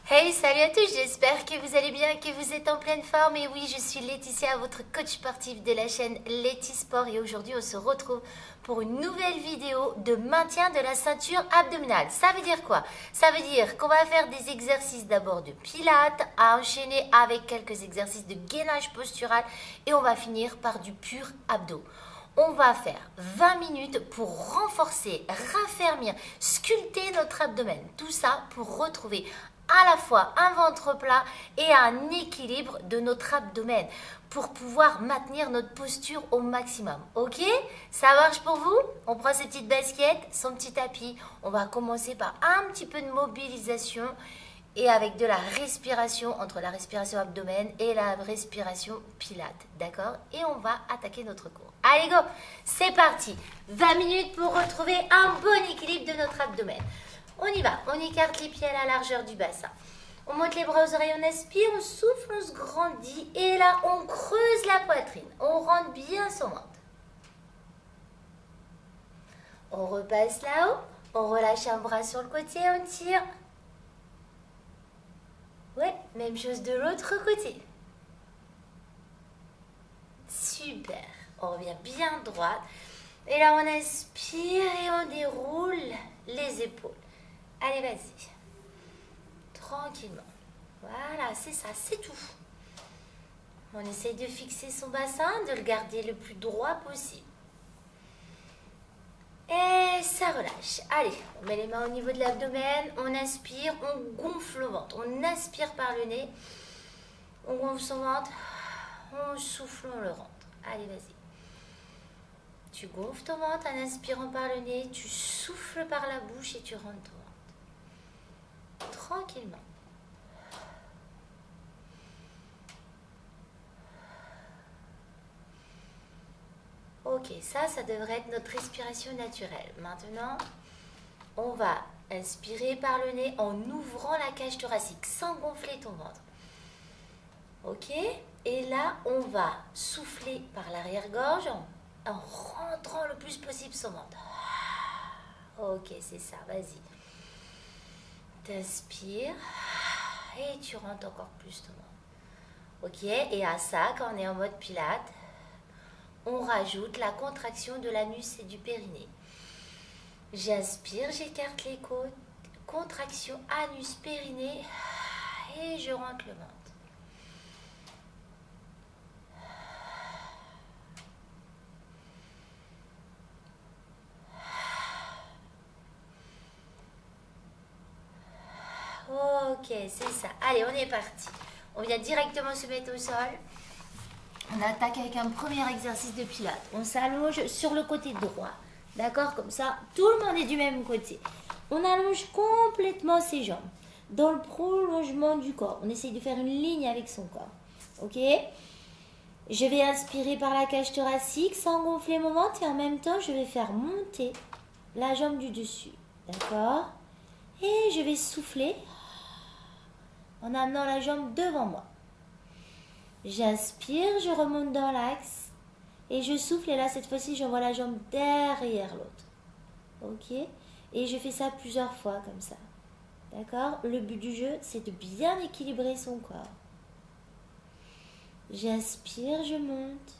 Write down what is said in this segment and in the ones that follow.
Hey, salut à tous, j'espère que vous allez bien, que vous êtes en pleine forme. Et oui, je suis Laetitia, votre coach sportif de la chaîne Leti Sport. Et aujourd'hui, on se retrouve pour une nouvelle vidéo de maintien de la ceinture abdominale. Ça veut dire quoi? Ça veut dire qu'on va faire des exercices d'abord de pilates, à enchaîner avec quelques exercices de gainage postural. Et on va finir par du pur abdos. On va faire 20 minutes pour renforcer, raffermir, sculpter notre abdomen. Tout ça pour retrouver à la fois un ventre plat et un équilibre de notre abdomen pour pouvoir maintenir notre posture au maximum. Ok? Ça marche pour vous? On prend ses petites baskets, son petit tapis. On va commencer par un petit peu de mobilisation et avec de la respiration entre la respiration abdomen et la respiration pilate. D'accord? Et on va attaquer notre cours. Allez, go! C'est parti! 20 minutes pour retrouver un bon équilibre de notre abdomen. On y va, on écarte les pieds à la largeur du bassin. On monte les bras aux oreilles, on aspire, on souffle, on se grandit. Et là, on creuse la poitrine. On rentre bien son ventre. On repasse là-haut. On relâche un bras sur le côté, on tire. Ouais, même chose de l'autre côté. Super. On revient bien droite. Et là, on aspire et on déroule les épaules. Allez, vas-y. Tranquillement. Voilà, c'est ça, c'est tout. On essaye de fixer son bassin, de le garder le plus droit possible. Et ça relâche. Allez, on met les mains au niveau de l'abdomen, on inspire, on gonfle le ventre. On aspire par le nez, on gonfle son ventre, on souffle, on le rentre. Allez, vas-y. Tu gonfles ton ventre en inspirant par le nez, tu souffles par la bouche et tu rentres ton ventre. Tranquillement. Ok, ça devrait être notre respiration naturelle. Maintenant, on va inspirer par le nez en ouvrant la cage thoracique sans gonfler ton ventre. Ok? Et là, on va souffler par l'arrière-gorge en rentrant le plus possible son ventre. Ok, c'est ça, vas-y. T'inspires et tu rentres encore plus ton ventre. Ok, et à ça, quand on est en mode pilate, on rajoute la contraction de l'anus et du périnée. J'inspire, j'écarte les côtes, contraction anus périnée et je rentre le ventre. Ok, c'est ça. Allez, on est parti. On vient directement se mettre au sol. On attaque avec un premier exercice de pilates. On s'allonge sur le côté droit. D'accord? Comme ça, tout le monde est du même côté. On allonge complètement ses jambes dans le prolongement du corps. On essaye de faire une ligne avec son corps. Ok? Je vais inspirer par la cage thoracique sans gonfler mon ventre et en même temps, je vais faire monter la jambe du dessus. D'accord? Et je vais souffler en amenant la jambe devant moi. J'inspire, je remonte dans l'axe et je souffle et là cette fois-ci j'envoie la jambe derrière l'autre. Ok? Et je fais ça plusieurs fois comme ça. D'accord? Le but du jeu c'est de bien équilibrer son corps. J'inspire, je monte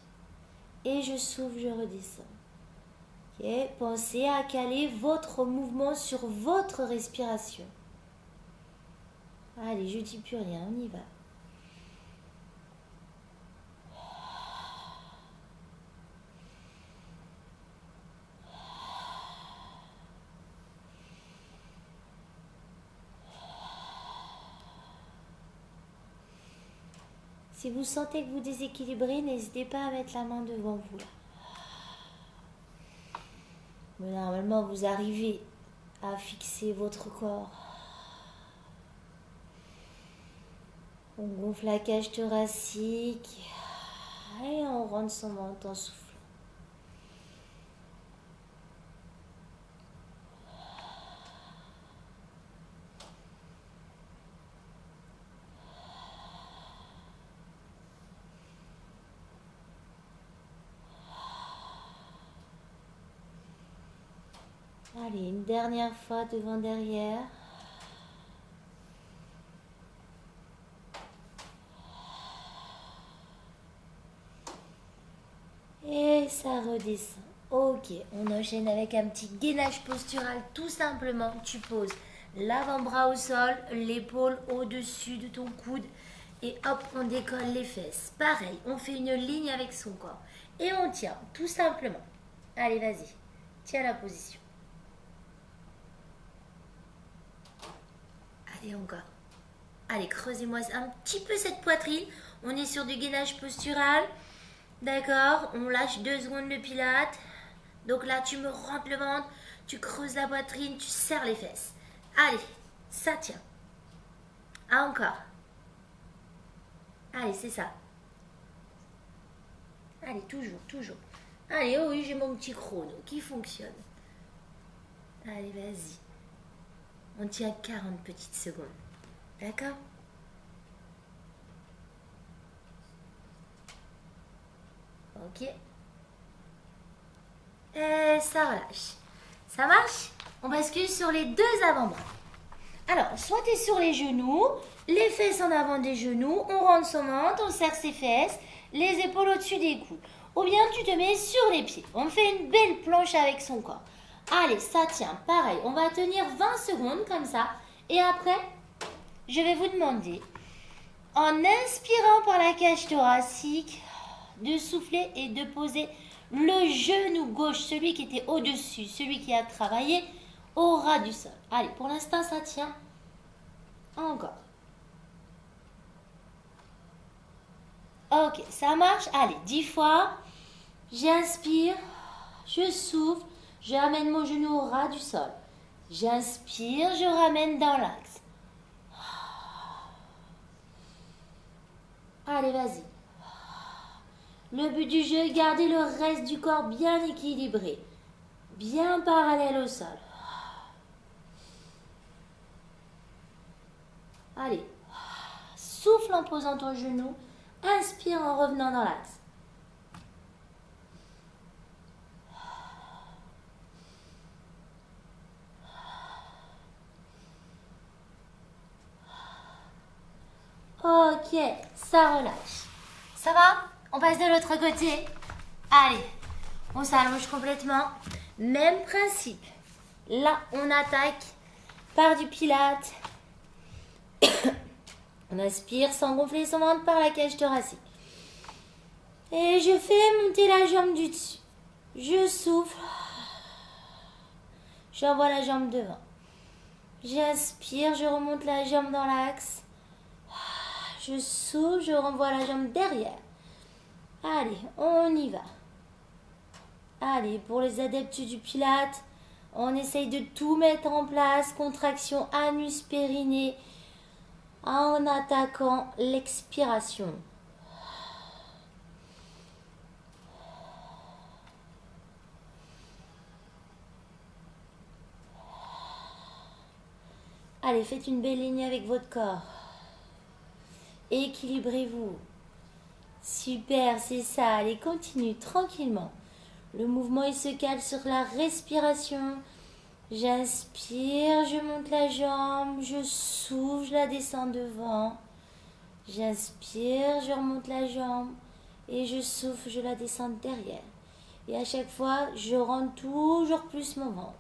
et je souffle, je redescends. Ok? Pensez à caler votre mouvement sur votre respiration. Allez, je dis plus rien, on y va. Si vous sentez que vous déséquilibrez, n'hésitez pas à mettre la main devant vous. Là. Mais normalement, vous arrivez à fixer votre corps. On gonfle la cage thoracique et on rentre son ventre en soufflant. Allez, une dernière fois devant derrière. et ça redescend. Ok, on enchaîne avec un petit gainage postural. Tout simplement, tu poses l'avant-bras au sol, l'épaule au-dessus de ton coude et hop, on décolle les fesses. Pareil, on fait une ligne avec son corps et on tient, tout simplement. Allez, vas-y, tiens la position. Allez, encore. Allez, creusez-moi un petit peu cette poitrine. On est sur du gainage postural. D'accord, on lâche 2 secondes le pilate. Donc là, tu me rentres le ventre, tu creuses la poitrine, tu serres les fesses. Allez, ça tient. Ah, encore. Allez, c'est ça. Allez, toujours, toujours. Allez, oh oui, j'ai mon petit chrono qui fonctionne. Allez, vas-y. On tient 40 petites secondes. D'accord? Ok. Et ça relâche. Ça marche? On bascule sur les 2 avant-bras. Alors, soit tu es sur les genoux, les fesses en avant des genoux, on rentre son ventre, on serre ses fesses, les épaules au-dessus des coudes. Ou bien tu te mets sur les pieds. On fait une belle planche avec son corps. Allez, ça tient. Pareil, on va tenir 20 secondes comme ça. Et après, je vais vous demander, en inspirant par la cage thoracique, de souffler et de poser le genou gauche, celui qui était au-dessus, celui qui a travaillé, au ras du sol. Allez, pour l'instant, ça tient. Encore. Ok, ça marche. Allez, 10 fois. J'inspire, je souffle, je ramène mon genou au ras du sol. J'inspire, je ramène dans l'axe. Allez, vas-y. Le but du jeu, garder le reste du corps bien équilibré, bien parallèle au sol. Allez, souffle en posant ton genou, inspire en revenant dans l'axe. Ok, ça relâche. Ça va? On passe de l'autre côté. Allez, on s'allonge complètement. Même principe. Là, on attaque par du pilate. On inspire sans gonfler son ventre par la cage thoracique. Et je fais monter la jambe du dessus. Je souffle. J'envoie la jambe devant. J'inspire, je remonte la jambe dans l'axe. Je souffle, je renvoie la jambe derrière. Allez, on y va. Allez, pour les adeptes du pilate, on essaye de tout mettre en place. Contraction anus périnée en attaquant l'expiration. Allez, faites une belle ligne avec votre corps. Équilibrez-vous. Super, c'est ça. Allez, continue tranquillement. Le mouvement, il se cale sur la respiration. J'inspire, je monte la jambe, je souffle, je la descends devant. J'inspire, je remonte la jambe et je souffle, je la descends derrière. Et à chaque fois, je rentre toujours plus mon ventre.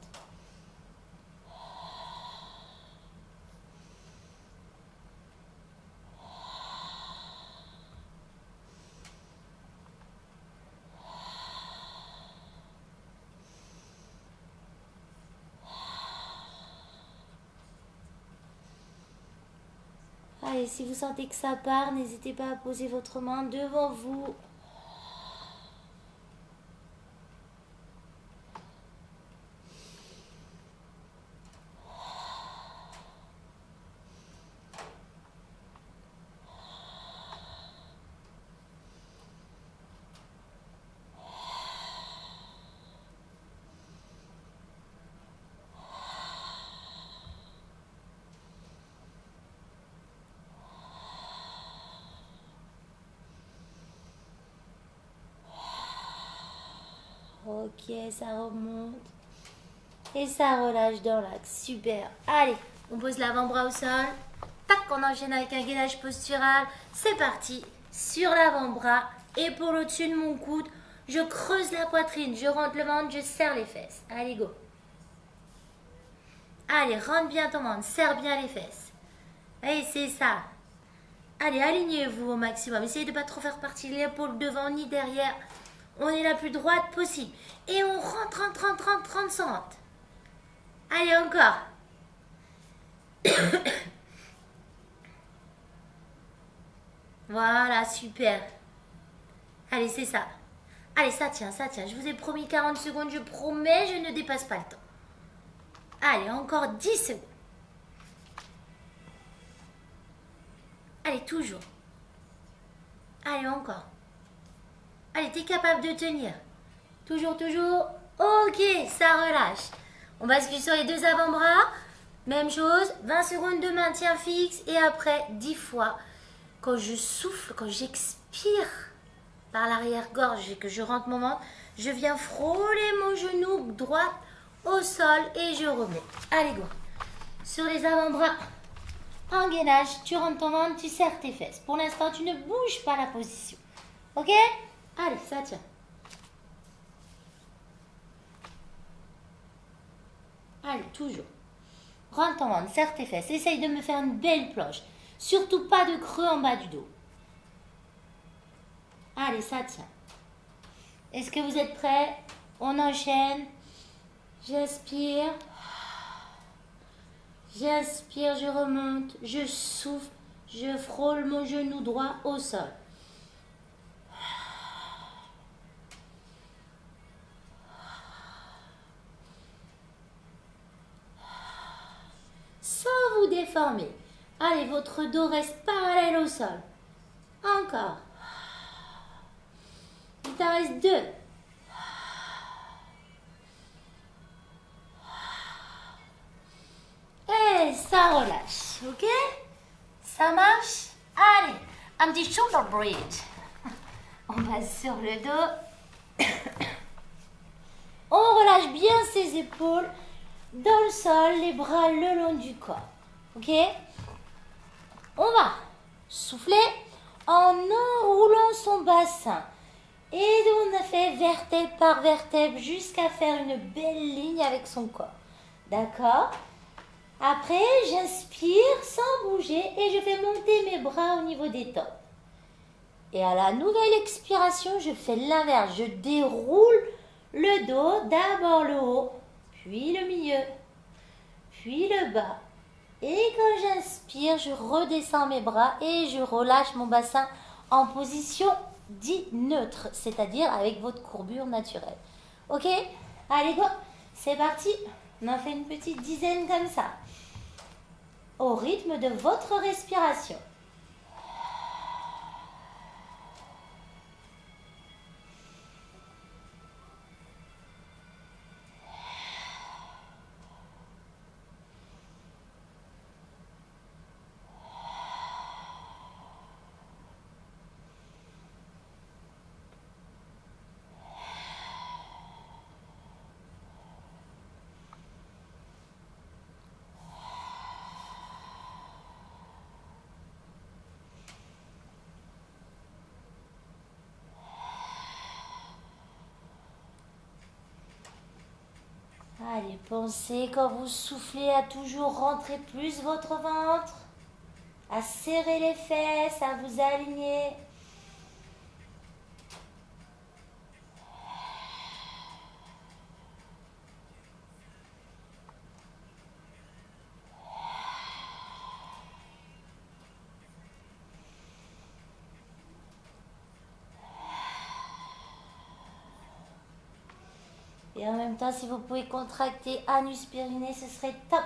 Allez, si vous sentez que ça part, n'hésitez pas à poser votre main devant vous. Ok, ça remonte. Et ça relâche dans l'axe. Super. Allez, on pose l'avant-bras au sol. Tac, on enchaîne avec un gainage postural. C'est parti. Sur l'avant-bras, épaule au-dessus de mon coude. Je creuse la poitrine, je rentre le ventre, je serre les fesses. Allez, go. Allez, rentre bien ton ventre, serre bien les fesses. Allez, c'est ça. Allez, alignez-vous au maximum. Essayez de ne pas trop faire partie l'épaule devant ni derrière. On est la plus droite possible. Et on rentre, rentre, sans rentre. Allez, encore. Voilà, super. Allez, c'est ça. Allez, ça tient, ça tient. Je vous ai promis 40 secondes, je promets, je ne dépasse pas le temps. Allez, encore 10 secondes. Allez, toujours. Allez, encore. Allez, t'es capable de tenir. Toujours, toujours. Ok, ça relâche. On bascule sur les deux avant-bras. Même chose, 20 secondes de maintien fixe et après 10 fois. Quand je souffle, quand j'expire par l'arrière-gorge et que je rentre mon ventre, je viens frôler mon genou droit au sol et je remets. Allez, go. Sur les avant-bras, en gainage, tu rentres ton ventre, tu serres tes fesses. Pour l'instant, tu ne bouges pas la position. Ok? Allez, ça tient. Allez, toujours. Rentre ton ventre, serre tes fesses. Essaye de me faire une belle planche. Surtout pas de creux en bas du dos. Allez, ça tient. Est-ce que vous êtes prêts? On enchaîne. J'inspire. J'inspire, je remonte. Je souffle. Je frôle mon genou droit au sol. Sans vous déformer. Allez, votre dos reste parallèle au sol. Encore. Il t'en reste 2. Et ça relâche, ok? Ça marche? Allez, un petit shoulder bridge. On passe sur le dos. On relâche bien ses épaules dans le sol, les bras le long du corps. Ok? On va souffler en enroulant son bassin. Et on a fait vertèbre par vertèbre jusqu'à faire une belle ligne avec son corps. D'accord? Après, j'inspire sans bouger et je fais monter mes bras au niveau des tempes. Et à la nouvelle expiration, je fais l'inverse. Je déroule le dos, d'abord le haut, puis le milieu, puis le bas. Et quand j'inspire, je redescends mes bras et je relâche mon bassin en position dite neutre, c'est-à-dire avec votre courbure naturelle. Ok? Allez, go! C'est parti! On en fait une petite dizaine comme ça. Au rythme de votre respiration. Allez, pensez quand vous soufflez à toujours rentrer plus votre ventre, à serrer les fesses, à vous aligner. Et en même temps, si vous pouvez contracter anus périnée, ce serait top.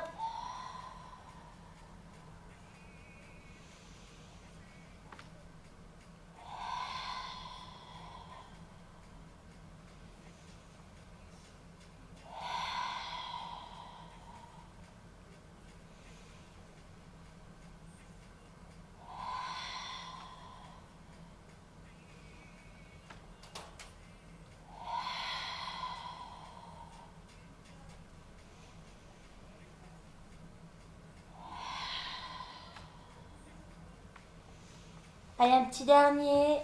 Allez, un petit dernier.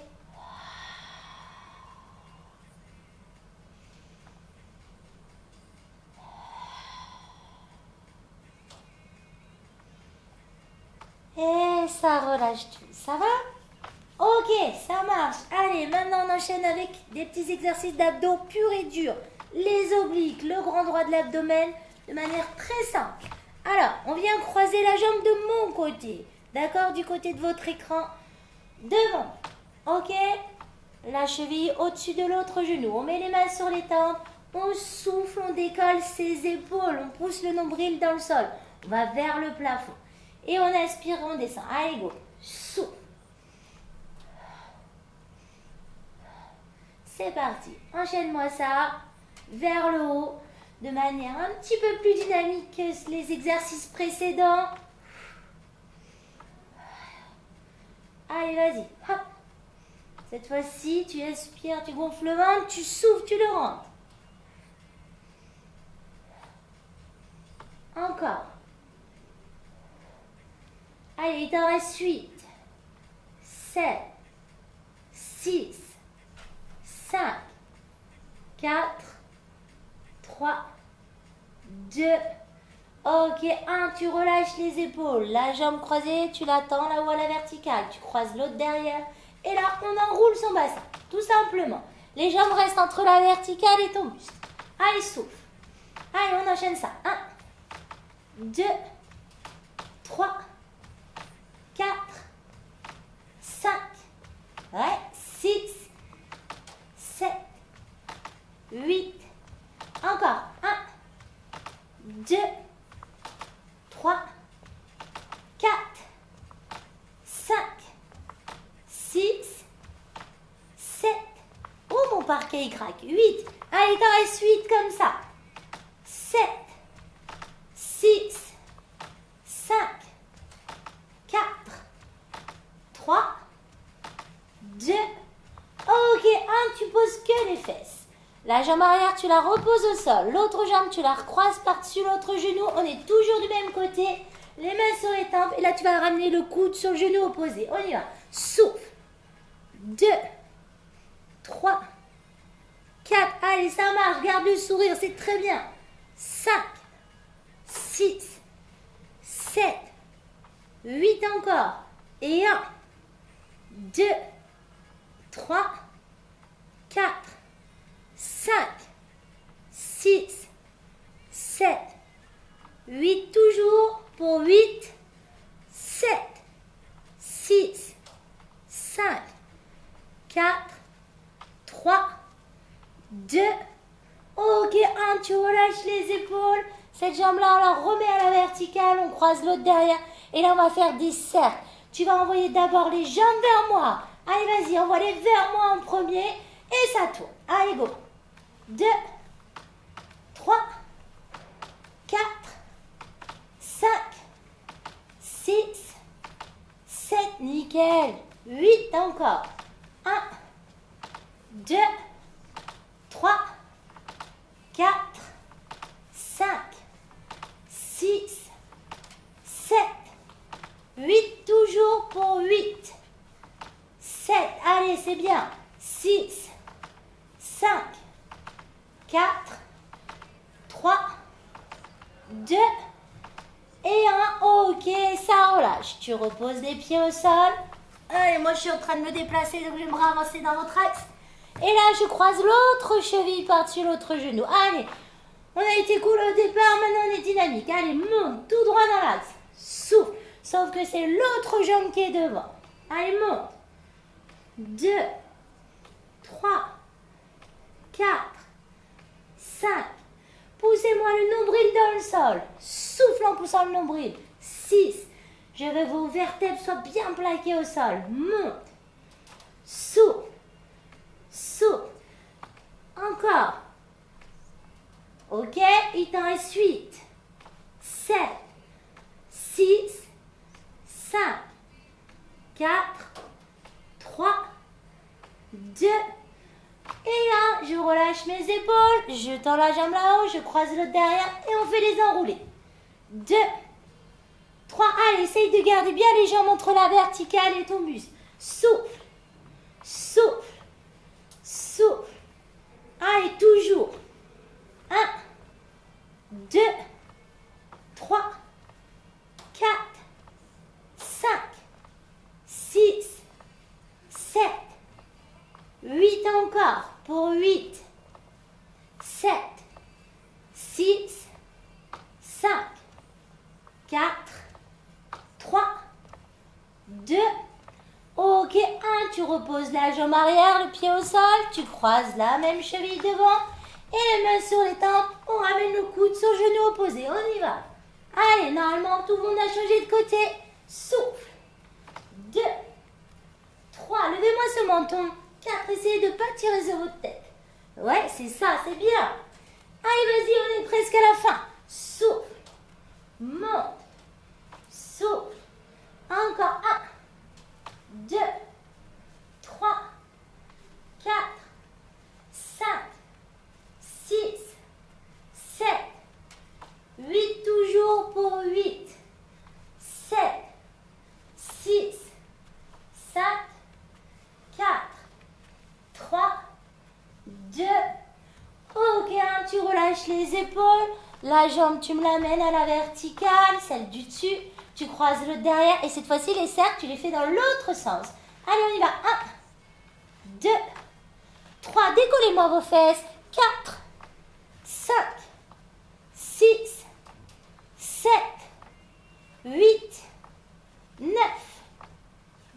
Et ça relâche tout. Ça va? Ok, ça marche. Allez, maintenant on enchaîne avec des petits exercices d'abdos purs et durs. Les obliques, le grand droit de l'abdomen, de manière très simple. Alors, on vient croiser la jambe de mon côté. D'accord? Du côté de votre écran. Devant. Ok? La cheville au-dessus de l'autre genou. On met les mains sur les tempes. On souffle, on décolle ses épaules. On pousse le nombril dans le sol. On va vers le plafond. Et on inspire, on descend. Allez, go. Souffle. C'est parti. Enchaîne-moi ça vers le haut de manière un petit peu plus dynamique que les exercices précédents. Allez, vas-y. Hop. Cette fois-ci, tu inspires, tu gonfles le ventre, tu souffles, tu le rentres. Encore. Allez, il t'en reste 8, 7, 6, 5, 4, 3, 2, ok, 1, tu relâches les épaules, la jambe croisée, tu la tends là-haut à la verticale, tu croises l'autre derrière, et là, on enroule son bassin, tout simplement. Les jambes restent entre la verticale et ton buste. Allez, souffle. Allez, on enchaîne ça. 1, 2, 3, 4, 5, ouais, 6, 7, 8, encore, 1, 2, 3, 4, 5, 6, 7, oh mon parquet il craque, 8, allez, t'en reste 8 comme ça, 7, 6, 5, 4, 3, 2, ok, 1, tu poses que les fesses. La jambe arrière, tu la reposes au sol. L'autre jambe, tu la recroises par-dessus l'autre genou. On est toujours du même côté. Les mains sur les tempes. Et là, tu vas ramener le coude sur le genou opposé. On y va. Souffle. 2, 3, 4. Allez, ça marche. Garde le sourire, c'est très bien. 5, 6, 7, 8 encore. Et 1, 2, 3, 4, 5, 6, 7, 8 toujours pour 8, 7, 6, 5, 4, 3, 2, ok, 1, tu relâches les épaules, cette jambe-là on la remet à la verticale, on croise l'autre derrière et là on va faire des cercles. Tu vas envoyer d'abord les jambes vers moi, allez vas-y, envoie-les vers moi en premier et ça tourne, allez go. 2, 3, 4, 5, 6, 7, nickel, 8 encore, 1, 2, 3, 4, 5, 6, 7, 8, toujours pour 8, 7, allez c'est bien, 6, 5, 4, 3, 2 et 1. Ok, ça relâche. Tu reposes les pieds au sol. Allez, moi je suis en train de me déplacer, donc j'aimerais avancer dans votre axe. Et là, je croise l'autre cheville par-dessus l'autre genou. Allez, on a été cool au départ, maintenant on est dynamique. Allez, monte tout droit dans l'axe. Souffle. Sauf que c'est l'autre jambe qui est devant. Allez, monte. 2, 3, 4, 5. Poussez-moi le nombril dans le sol. Souffle en poussant le nombril. 6. Je veux que vos vertèbres soient bien plaquées au sol. Monte. Souffle. Souffle. Encore. Ok, il t'en reste 8, 7, 6, 5, 4, 3, 2 et 1. Je relâche mes épaules, je tends la jambe là-haut, je croise l'autre derrière et on fait les enroulés. 2, 3, allez, essaye de garder bien les jambes entre la verticale et ton buste. Souffle, souffle, souffle. Allez, toujours. 1, 2, 3, 4, 5, 2. Ok, 1. Tu reposes la jambe arrière, le pied au sol. Tu croises la même cheville devant. Et les mains sur les tempes. On ramène le coude sur le genou opposé. On y va. Allez, normalement, tout le monde a changé de côté. Souffle. 2. 3. Levez-moi ce menton. 4. Essayez de ne pas tirer sur votre tête. Ouais, c'est ça, c'est bien. Allez, vas-y, on est presque à la fin. Souffle. Monte. Souffle. Encore 1. 2. 3. 4. 5. 6. 7. 8 toujours pour 8. 7. 6. 5. 4. 3. 2. Ok, tu relâches les épaules. La jambe, tu me l'amènes à la verticale, celle du dessus. Tu croises le derrière et cette fois-ci, les cercles, tu les fais dans l'autre sens. Allez, on y va. 1, 2, 3. Décollez-moi vos fesses. 4, 5, 6, 7, 8, 9,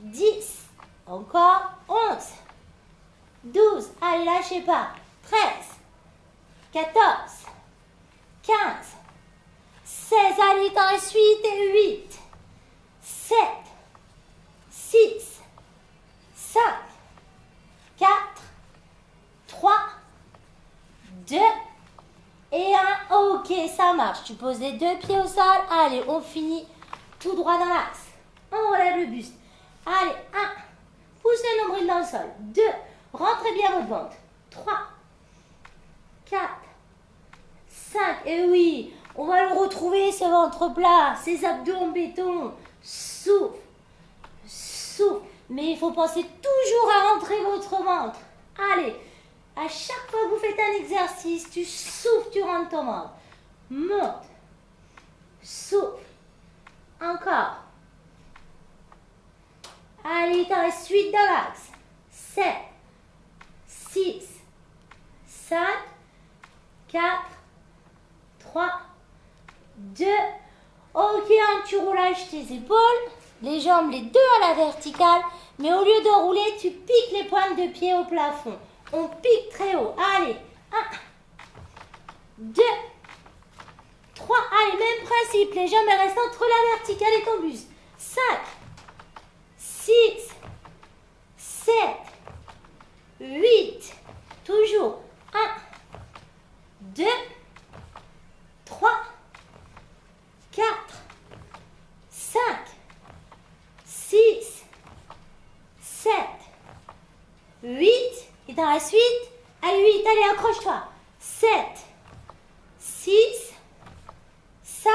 10. Encore 11, 12. Allez, lâchez pas. 13, 14, 15, 16. Allez, t'en reste 8 et 8, 7, 6, 5, 4, 3, 2 et 1. Ok, ça marche. Tu poses les deux pieds au sol. Allez, on finit tout droit dans l'axe. On relève le buste. Allez, 1. Pousse le nombril dans le sol. 2. Rentrez bien votre ventre. 3, 4, 5. Et oui, on va le retrouver, ce ventre plat, ces abdos en béton. Souffle, souffle. Mais il faut penser toujours à rentrer votre ventre. Allez, à chaque fois que vous faites un exercice, tu souffles, tu rentres ton ventre. Monte, souffle. Encore. Allez, t'en restes 8 dans l'axe. 7, 6, 5, 4, 3, 2. Ok, tu relâches tes épaules, les jambes les deux à la verticale, mais au lieu de rouler, tu piques les pointes de pied au plafond. On pique très haut. Allez, 1, 2, 3. Allez, même principe, les jambes elles restent entre la verticale et ton buste. 5, 6, 7, 8. Toujours. 1, 2, 3, 4, 5, 6, 7, 8. Et dans la suite, allez, 8. Allez, accroche-toi. 7, 6, 5,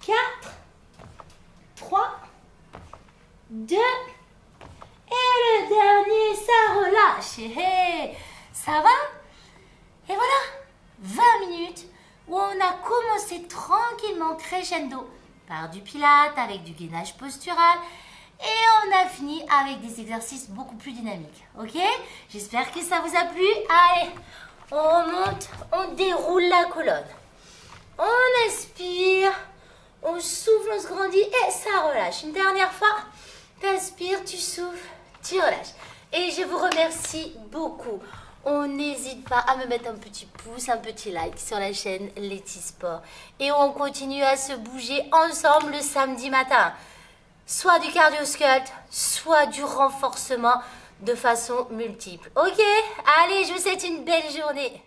4, 3, 2. Et le dernier, ça relâche. Hey, ça va? Et voilà, 20 minutes où on a commencé tranquillement crescendo par du pilate avec du gainage postural et on a fini avec des exercices beaucoup plus dynamiques. Ok? J'espère que ça vous a plu. Allez, on remonte, on déroule la colonne. On inspire, on souffle, on se grandit et ça relâche. Une dernière fois, t'inspires, tu souffles, tu relâches. Et je vous remercie beaucoup. On n'hésite pas à me mettre un petit pouce, un petit like sur la chaîne Letty Sport. Et on continue à se bouger ensemble le samedi matin. Soit du cardio sculpt, soit du renforcement de façon multiple. Ok? Allez, je vous souhaite une belle journée.